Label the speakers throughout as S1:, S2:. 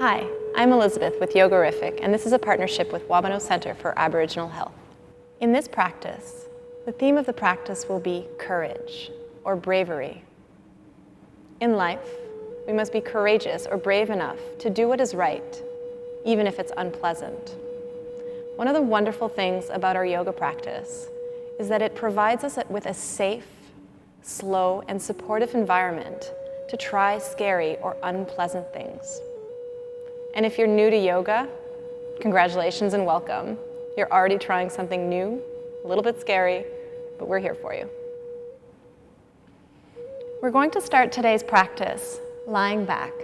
S1: Hi, I'm Elizabeth with Yogarific, and this is a partnership with Wabano Center for Aboriginal Health. In this practice, the theme of the practice will be courage or bravery. In life, we must be courageous or brave enough to do what is right, even if it's unpleasant. One of the wonderful things about our yoga practice is that it provides us with a safe, slow, and supportive environment to try scary or unpleasant things. And if you're new to yoga, congratulations and welcome. You're already trying something new, a little bit scary, but we're here for you. We're going to start today's practice lying back.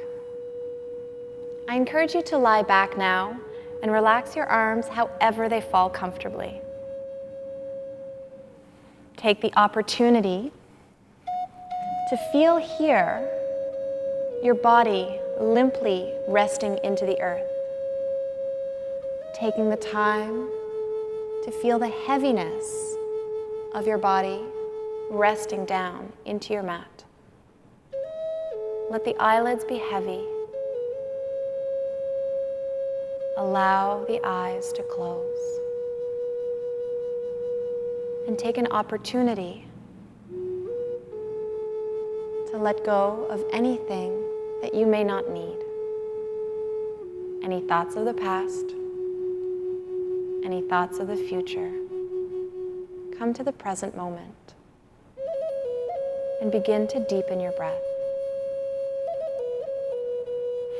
S1: I encourage you to lie back now and relax your arms however they fall comfortably. Take the opportunity to feel here your body limply resting into the earth. Taking the time to feel the heaviness of your body resting down into your mat. Let the eyelids be heavy. Allow the eyes to close. And take an opportunity to let go of anything that you may not need. Any thoughts of the past, any thoughts of the future. Come to the present moment and begin to deepen your breath.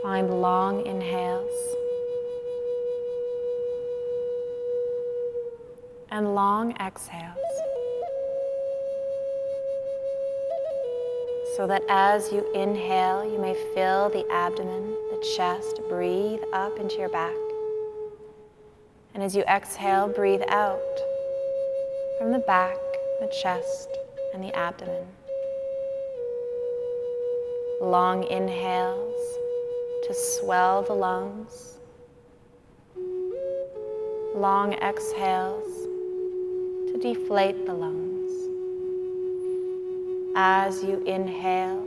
S1: Find long inhales and long exhales, so that as you inhale, you may fill the abdomen, the chest, breathe up into your back. And as you exhale, breathe out from the back, the chest, and the abdomen. Long inhales to swell the lungs. Long exhales to deflate the lungs. As you inhale,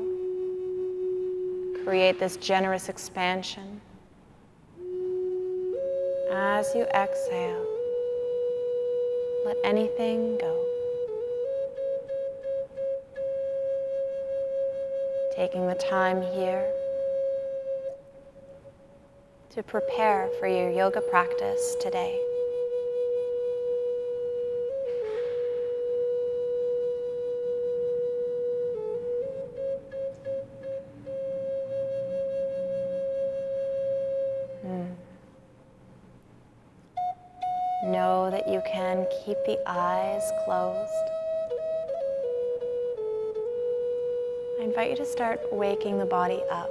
S1: create this generous expansion. As you exhale, let anything go. Taking the time here to prepare for your yoga practice today. Know that you can keep the eyes closed. I invite you to start waking the body up,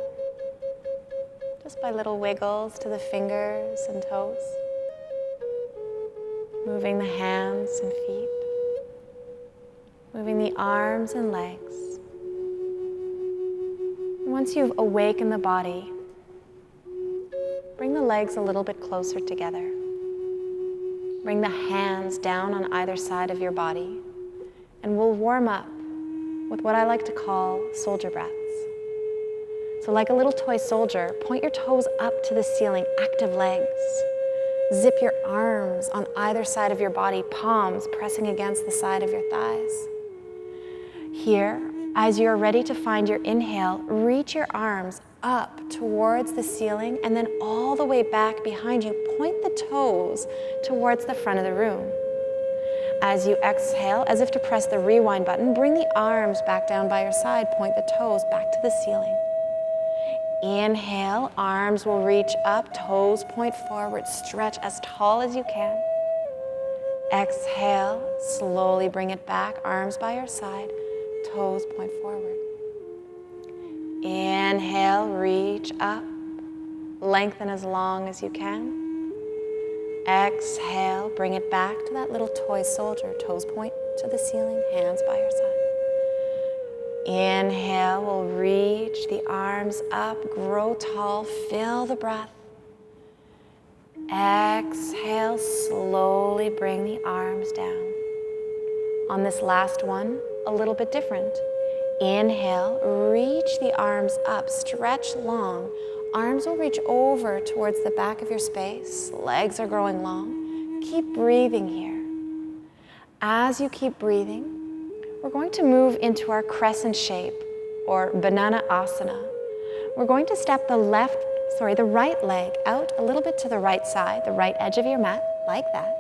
S1: just by little wiggles to the fingers and toes, moving the hands and feet, moving the arms and legs. Once you've awakened the body, bring the legs a little bit closer together. Bring the hands down on either side of your body, and we'll warm up with what I like to call soldier breaths. So like a little toy soldier, point your toes up to the ceiling, active legs. Zip your arms on either side of your body, palms pressing against the side of your thighs. Here, as you're ready to find your inhale, reach your arms up towards the ceiling and then all the way back behind you. Point the toes towards the front of the room. As you exhale, as if to press the rewind button, bring the arms back down by your side. Point the toes back to the ceiling. Inhale, arms will reach up, toes point forward, stretch as tall as you can. Exhale, slowly bring it back, arms by your side, toes point forward. Inhale, reach up, lengthen as long as you can. Exhale, bring it back to that little toy soldier, toes point to the ceiling, hands by your side. Inhale, we'll reach the arms up, grow tall, fill the breath. Exhale, slowly bring the arms down. On this last one, a little bit different. Inhale, reach the arms up, stretch long, Arms will reach over towards the back of your space. Legs are growing long. Keep breathing here. As you keep breathing, we're going to move into our crescent shape, or banana asana. We're going to step the right leg out a little bit to the right side, the right edge of your mat, like that.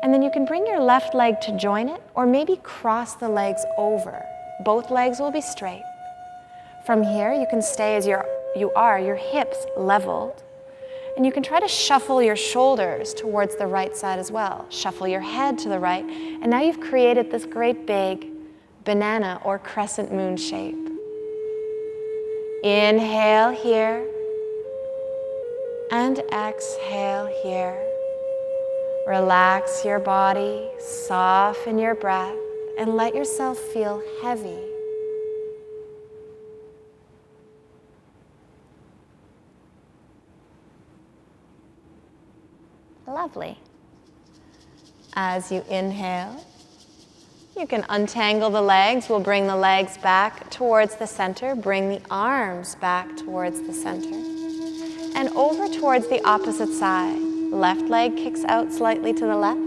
S1: And then you can bring your left leg to join it, or maybe cross the legs over. Both legs will be straight. From here, you can stay as you are, your hips leveled. And you can try to shuffle your shoulders towards the right side as well. Shuffle your head to the right. And now you've created this great big banana or crescent moon shape. Inhale here. And exhale here. Relax your body, soften your breath, and let yourself feel heavy. Lovely. As you inhale, you can untangle the legs. We'll bring the legs back towards the center. Bring the arms back towards the center. And over towards the opposite side. Left leg kicks out slightly to the left.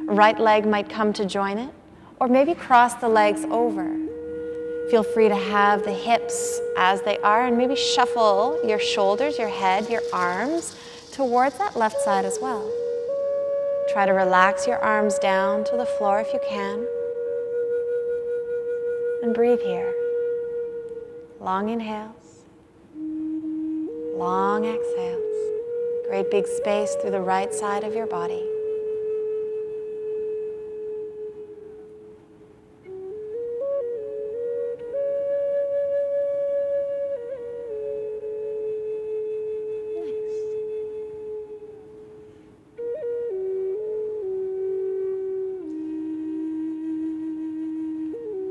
S1: Right leg might come to join it. Or maybe cross the legs over. Feel free to have the hips as they are, and maybe shuffle your shoulders, your head, your arms towards that left side as well. Try to relax your arms down to the floor if you can. And breathe here. Long inhales. Long exhales. Great big space through the right side of your body.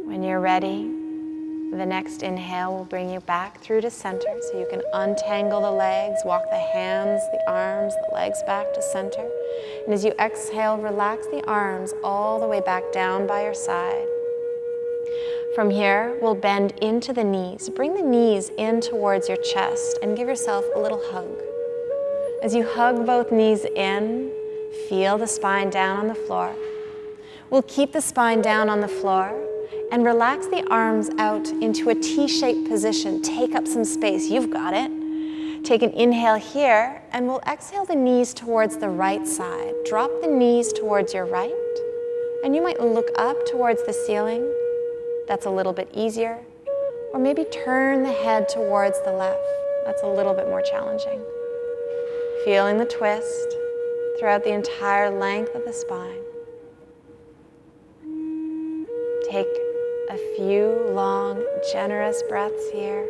S1: When you're ready, the next inhale will bring you back through to center, so you can untangle the legs, walk the hands, the arms, the legs back to center. And as you exhale, relax the arms all the way back down by your side. From here, we'll bend into the knees. Bring the knees in towards your chest and give yourself a little hug. As you hug both knees in, feel the spine down on the floor. We'll keep the spine down on the floor and relax the arms out into a T-shaped position. Take up some space. You've got it. Take an inhale here, and we'll exhale the knees towards the right side. Drop the knees towards your right, and you might look up towards the ceiling. That's a little bit easier. Or maybe turn the head towards the left. That's a little bit more challenging. Feeling the twist throughout the entire length of the spine. Take a few long, generous breaths here.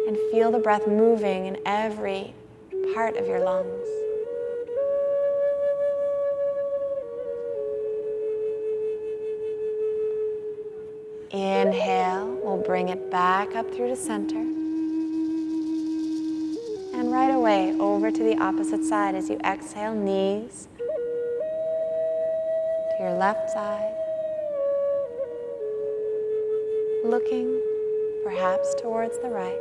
S1: And feel the breath moving in every part of your lungs. Inhale, we'll bring it back up through to center. And right away, over to the opposite side as you exhale, knees to your left side. Looking perhaps towards the right.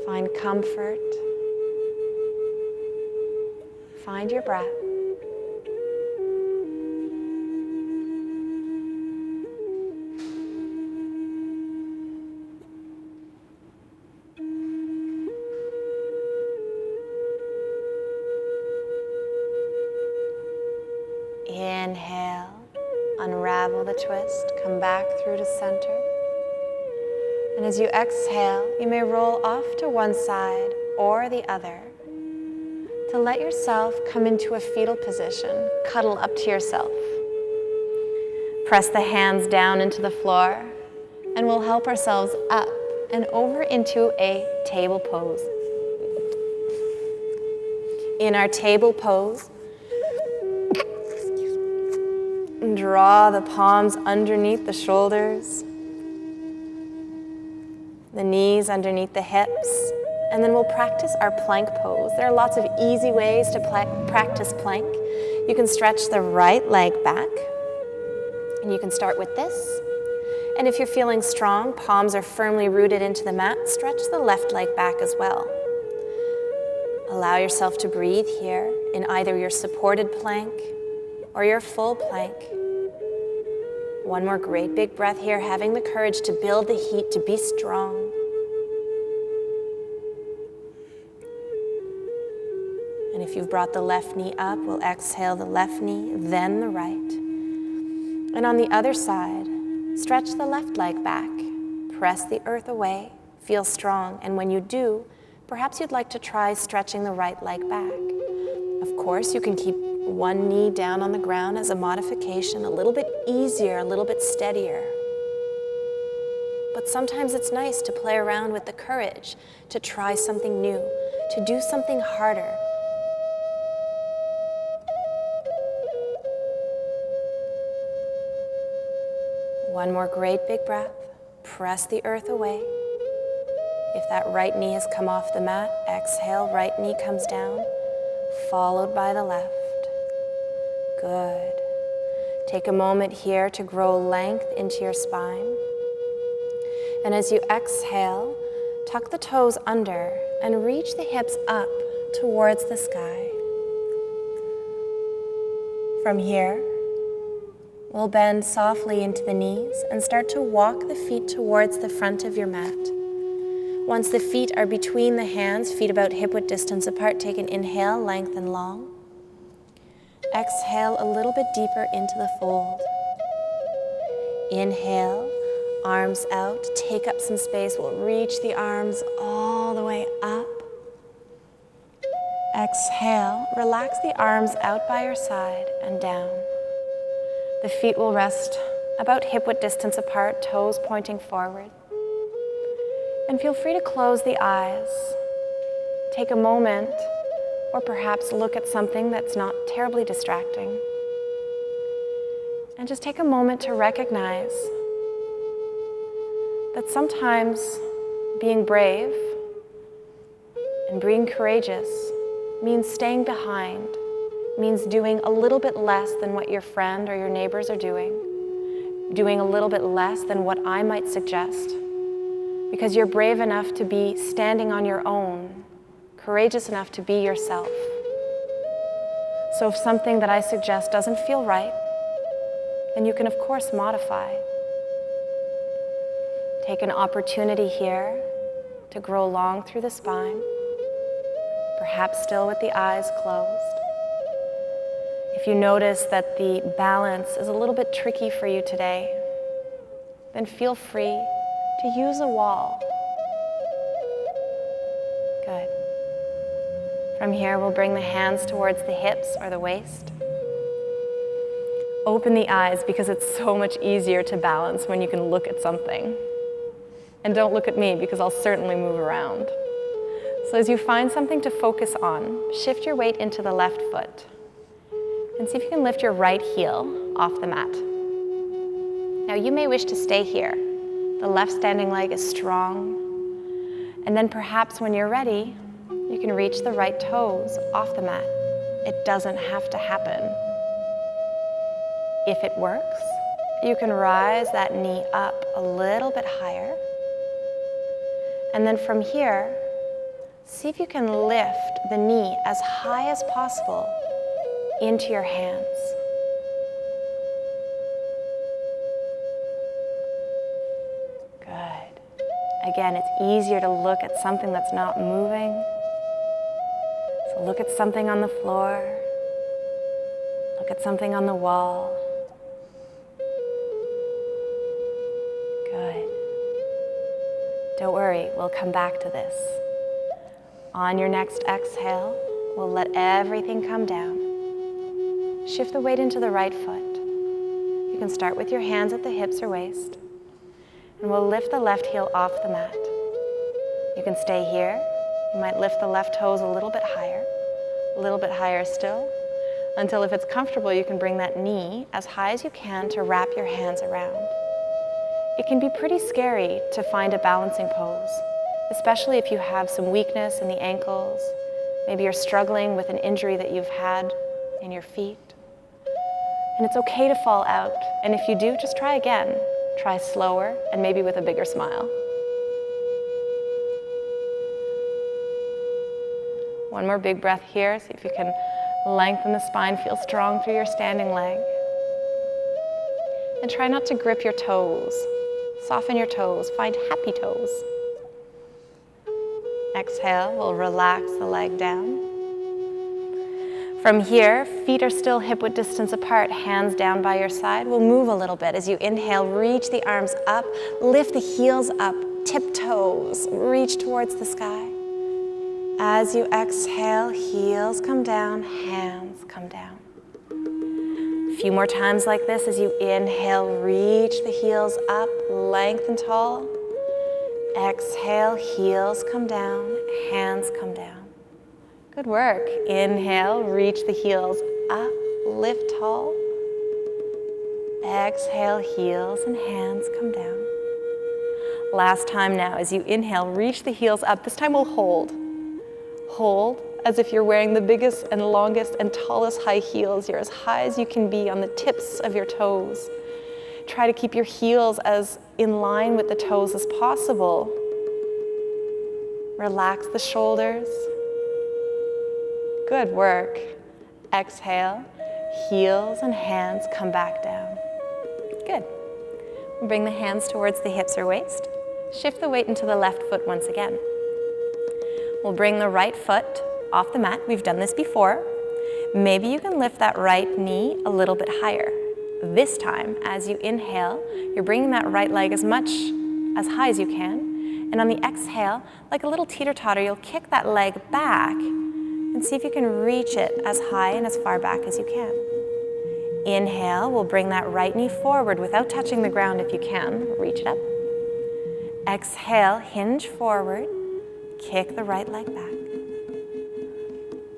S1: Find comfort. Find your breath. Inhale, unravel the twist, come back through to center. And as you exhale, you may roll off to one side or the other to let yourself come into a fetal position, cuddle up to yourself. Press the hands down into the floor, and we'll help ourselves up and over into a table pose. In our table pose, draw the palms underneath the shoulders, the knees underneath the hips, and then we'll practice our plank pose. There are lots of easy ways to practice plank. You can stretch the right leg back, and you can start with this. And if you're feeling strong, palms are firmly rooted into the mat, stretch the left leg back as well. Allow yourself to breathe here in either your supported plank or your full plank. One more great big breath here, having the courage to build the heat, to be strong. And if you've brought the left knee up, we'll exhale the left knee, then the right. And on the other side, stretch the left leg back, press the earth away, feel strong. And when you do, perhaps you'd like to try stretching the right leg back. Of course, you can keep one knee down on the ground as a modification, a little bit easier, a little bit steadier. But sometimes it's nice to play around with the courage to try something new, to do something harder. One more great big breath. Press the earth away. If that right knee has come off the mat, exhale, right knee comes down, followed by the left. Good. Take a moment here to grow length into your spine. And as you exhale, tuck the toes under and reach the hips up towards the sky. From here, we'll bend softly into the knees and start to walk the feet towards the front of your mat. Once the feet are between the hands, feet about hip-width distance apart, take an inhale, lengthen long. Exhale a little bit deeper into the fold. Inhale, arms out, take up some space. We'll reach the arms all the way up. Exhale, relax the arms out by your side and down. The feet will rest about hip-width distance apart, toes pointing forward. And feel free to close the eyes. Take a moment, or perhaps look at something that's not terribly distracting. And just take a moment to recognize that sometimes being brave and being courageous means staying behind, means doing a little bit less than what your friend or your neighbors are doing a little bit less than what I might suggest, because you're brave enough to be standing on your own, courageous enough to be yourself. So if something that I suggest doesn't feel right, then you can of course modify. Take an opportunity here to grow long through the spine, perhaps still with the eyes closed. If you notice that the balance is a little bit tricky for you today, then feel free to use a wall. Good. From here, we'll bring the hands towards the hips or the waist. Open the eyes because it's so much easier to balance when you can look at something. And don't look at me because I'll certainly move around. So as you find something to focus on, shift your weight into the left foot. And see if you can lift your right heel off the mat. Now you may wish to stay here. The left standing leg is strong. And then perhaps when you're ready, you can reach the right toes off the mat. It doesn't have to happen. If it works, you can rise that knee up a little bit higher. And then from here, see if you can lift the knee as high as possible into your hands. Good. Again, it's easier to look at something that's not moving. So look at something on the floor. Look at something on the wall. Good. Don't worry, we'll come back to this. On your next exhale, we'll let everything come down. Shift the weight into the right foot. You can start with your hands at the hips or waist, and we'll lift the left heel off the mat. You can stay here. You might lift the left toes a little bit higher still, until if it's comfortable, you can bring that knee as high as you can to wrap your hands around. It can be pretty scary to find a balancing pose, especially if you have some weakness in the ankles. Maybe you're struggling with an injury that you've had in your feet. And it's okay to fall out. And if you do, just try again. Try slower and maybe with a bigger smile. One more big breath here. See if you can lengthen the spine, feel strong through your standing leg. And try not to grip your toes. Soften your toes, find happy toes. Exhale, we'll relax the leg down. From here, feet are still hip-width distance apart, hands down by your side. We'll move a little bit. As you inhale, reach the arms up, lift the heels up, tiptoes, reach towards the sky. As you exhale, heels come down, hands come down. A few more times like this. As you inhale, reach the heels up, lengthen tall. Exhale, heels come down, hands come down. Good work. Inhale, reach the heels up, lift tall. Exhale, heels and hands come down. Last time now. As you inhale, reach the heels up. This time we'll hold. Hold as if you're wearing the biggest and longest and tallest high heels. You're as high as you can be on the tips of your toes. Try to keep your heels as in line with the toes as possible. Relax the shoulders. Good work. Exhale, heels and hands come back down. Good. Bring the hands towards the hips or waist. Shift the weight into the left foot once again. We'll bring the right foot off the mat. We've done this before. Maybe you can lift that right knee a little bit higher. This time, as you inhale, you're bringing that right leg as high as you can. And on the exhale, like a little teeter-totter, you'll kick that leg back and see if you can reach it as high and as far back as you can. Inhale, we'll bring that right knee forward without touching the ground if you can. Reach it up. Exhale, hinge forward, kick the right leg back.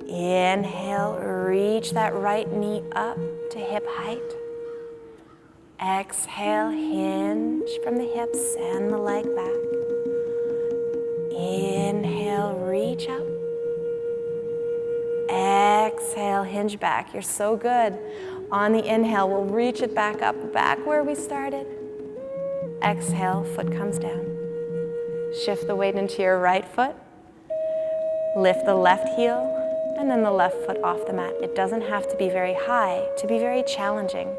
S1: Inhale, reach that right knee up to hip height. Exhale, hinge from the hips, send the leg back. Inhale, reach up. Exhale, hinge back. You're so good. On the inhale, we'll reach it back up, back where we started. Exhale, foot comes down. Shift the weight into your right foot. Lift the left heel, and then the left foot off the mat. It doesn't have to be very high to be very challenging.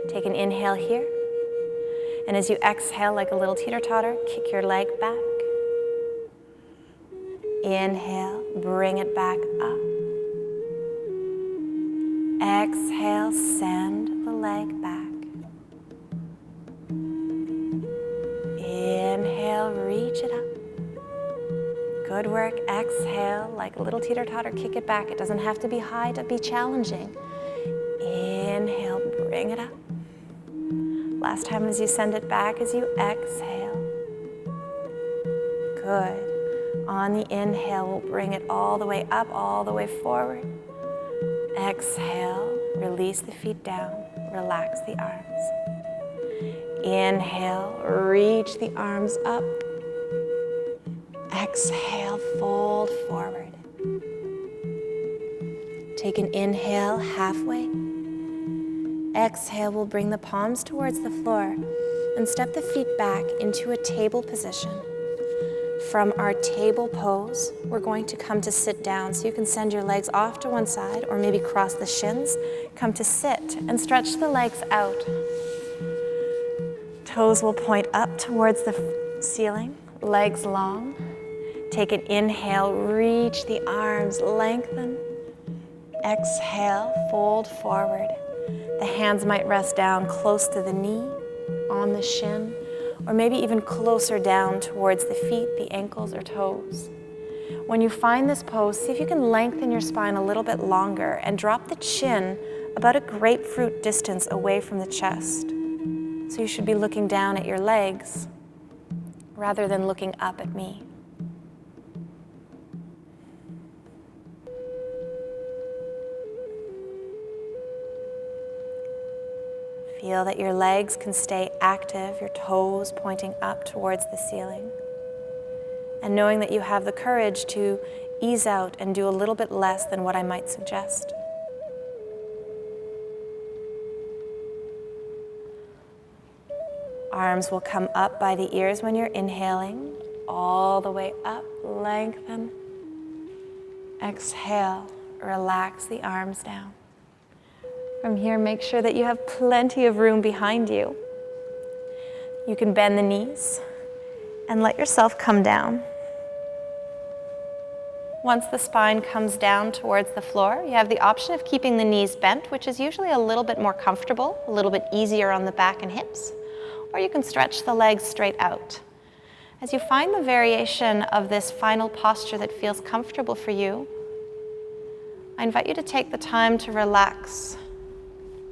S1: Take an inhale here. And as you exhale like a little teeter-totter, kick your leg back. Inhale, bring it back up. Exhale, send the leg back. Inhale, reach it up. Good work. Exhale, like a little teeter-totter, kick it back. It doesn't have to be high to be challenging. Inhale, bring it up. Last time as you send it back, as you exhale. Good. On the inhale, we'll bring it all the way up, all the way forward. Exhale, release the feet down, relax the arms. Inhale, reach the arms up. Exhale, fold forward. Take an inhale halfway. Exhale, we'll bring the palms towards the floor and step the feet back into a table position. From our table pose, we're going to come to sit down. So you can send your legs off to one side or maybe cross the shins. Come to sit and stretch the legs out. Toes will point up towards the ceiling, legs long. Take an inhale, reach the arms, lengthen. Exhale, fold forward. The hands might rest down close to the knee, on the shin, or maybe even closer down towards the feet, the ankles or toes. When you find this pose, see if you can lengthen your spine a little bit longer and drop the chin about a grapefruit distance away from the chest. So you should be looking down at your legs rather than looking up at me. Feel that your legs can stay active, your toes pointing up towards the ceiling. And knowing that you have the courage to ease out and do a little bit less than what I might suggest. Arms will come up by the ears when you're inhaling, all the way up, lengthen. Exhale, relax the arms down. From here, make sure that you have plenty of room behind you. You can bend the knees and let yourself come down. Once the spine comes down towards the floor, you have the option of keeping the knees bent, which is usually a little bit more comfortable, a little bit easier on the back and hips, or you can stretch the legs straight out. As you find the variation of this final posture that feels comfortable for you, I invite you to take the time to relax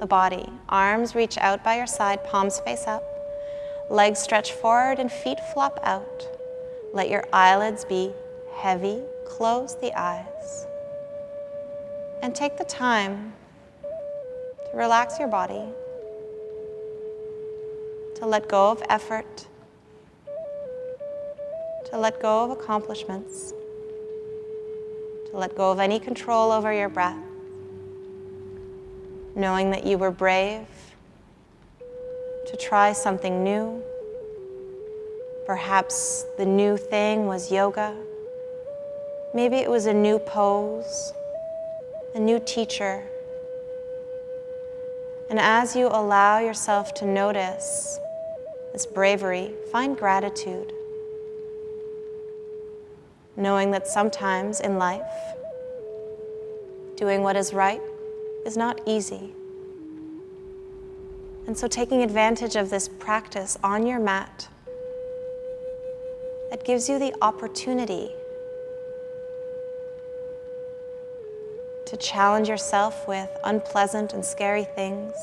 S1: the body. Arms reach out by your side, palms face up, legs stretch forward and feet flop out. Let your eyelids be heavy. Close the eyes and take the time to relax your body, to let go of effort, to let go of accomplishments, to let go of any control over your breath, knowing that you were brave to try something new. Perhaps the new thing was yoga. Maybe it was a new pose, a new teacher. And as you allow yourself to notice this bravery, find gratitude, knowing that sometimes in life, doing what is right is not easy. And so taking advantage of this practice on your mat, that gives you the opportunity to challenge yourself with unpleasant and scary things,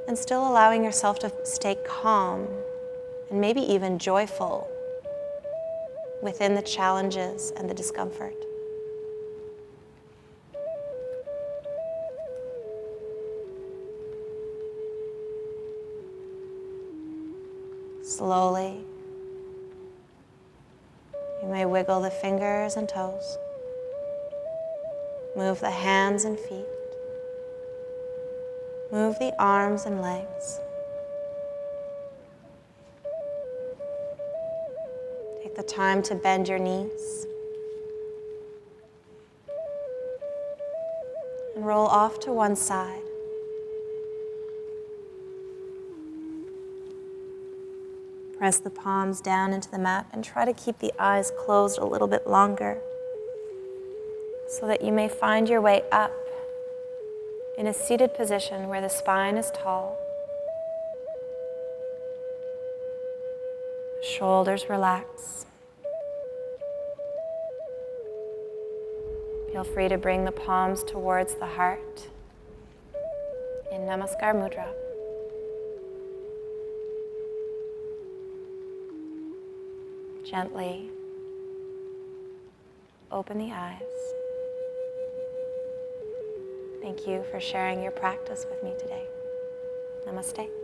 S1: and still allowing yourself to stay calm and maybe even joyful within the challenges and the discomfort. Slowly, you may wiggle the fingers and toes. Move the hands and feet. Move the arms and legs. Take the time to bend your knees. And roll off to one side. Press the palms down into the mat and try to keep the eyes closed a little bit longer, so that you may find your way up in a seated position where the spine is tall. Shoulders relax. Feel free to bring the palms towards the heart in Namaskar Mudra. Gently open the eyes. Thank you for sharing your practice with me today. Namaste.